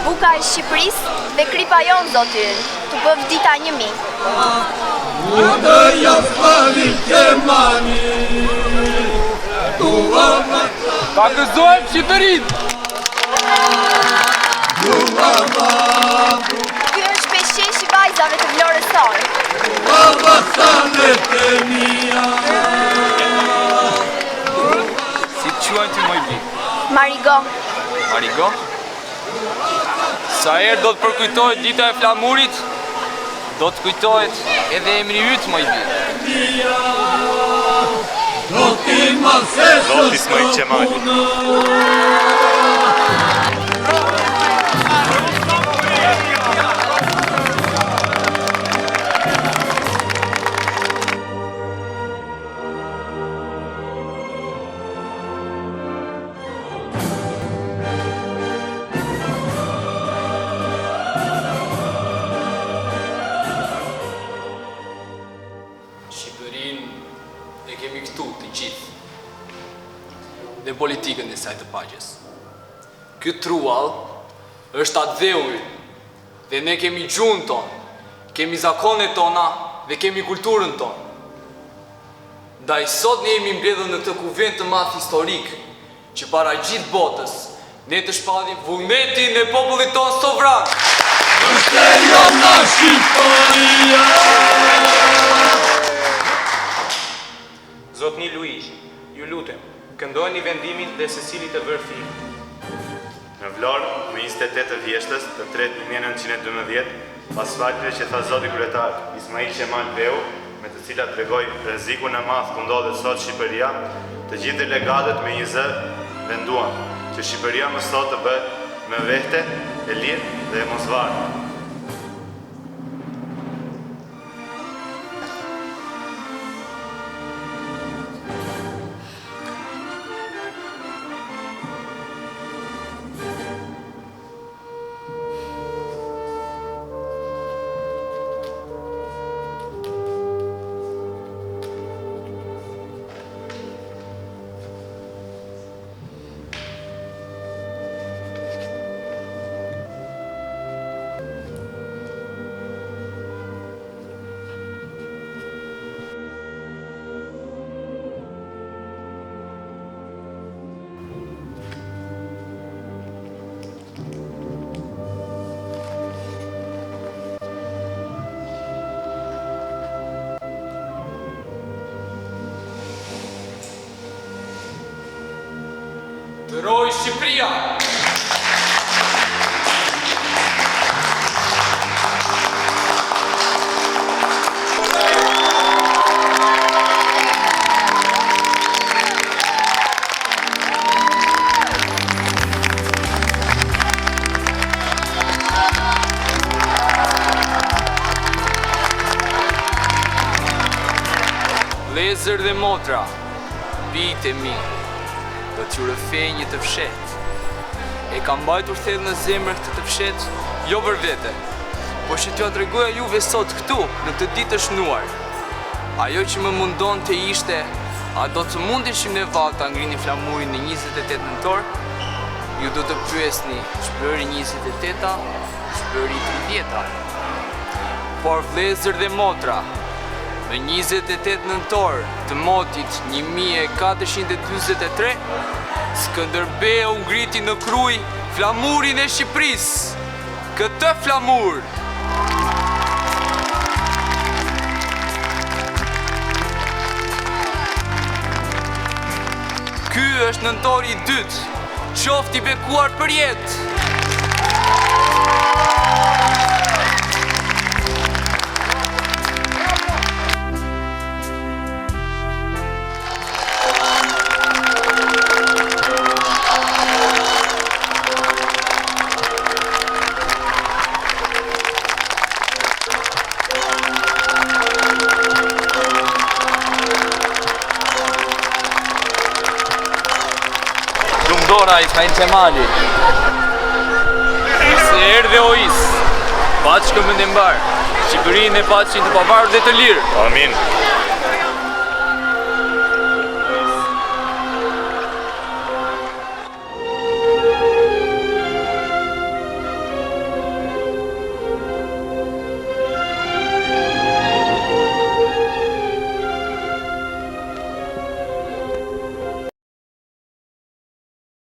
Buka e Shqipërisë dhe kripa jonë zotin, të bëv dita 1000. Ta gëzojmë Shqipërinë! Ky është peshqeshi i vajzave të Vlorës tonë. Si të quajnë ti moj bi? Marigo. Marigo? Sa herë do të përkujtohet dita e flamurit, do të kujtohet edhe emri yt moj bi. Zoti Ismail Qemali. Shqipërinë e kemi këtu të gjithë, dhe politikën e saj të paqes. Ky truall është atë dheuri, dhe ne kemi gjuhën tonë, kemi zakonet tona dhe kemi kulturën tonë. Ndaj sot ne jemi mbledhur në këtë kuvent të madh historik, që para gjithë botës ne të shpallim vullnetin e popullit tonë sovran. Është e jona Shqipëria. Zotni Luish, ju lutem, këndojni vendimin dhe secili të vërë film. Në Vlorë, më 28 të vjeshtës të 3/1912, pas fjalëve që tha zoti kryetar Ismail Qemal Beu, me të cilat tregoi rrezikun e madh ku ndodhet sot Shqipëria, të gjithë delegatët me një zë venduan që Shqipëria më sot të bëhet me vehte, e lirë dhe e mosvarë. Të rojë Shqipëria! Vlezër dhe motra, bijtë e mi, do t'ju rrëfej një të fshet. E kam mbajtur thellë në zemër këtë të fshet, jo për vete, po që t'ju tregoja juve sot këtu, në të ditë të shnuar. Ajo që më mundon të ishte, a do të mundeshim ne vallë ta ngrini flamurin në 28 nëntor? Ju do të pyesni, shpëri 28-a, shpëri 30-a. Por vlezër dhe motra, në 28 nëntor të motit 1443, Skënderbeu ngriti në Kruj flamurin e Shqipërisë. Këtë flamur ky është nëntori i dytë, qoftë i bekuar për jetë. Dora Ismail Qemali, se erdhe o is, bashkëm në mbar, Shqipërinë e paqin të pavarur dhe të lirë. Amin.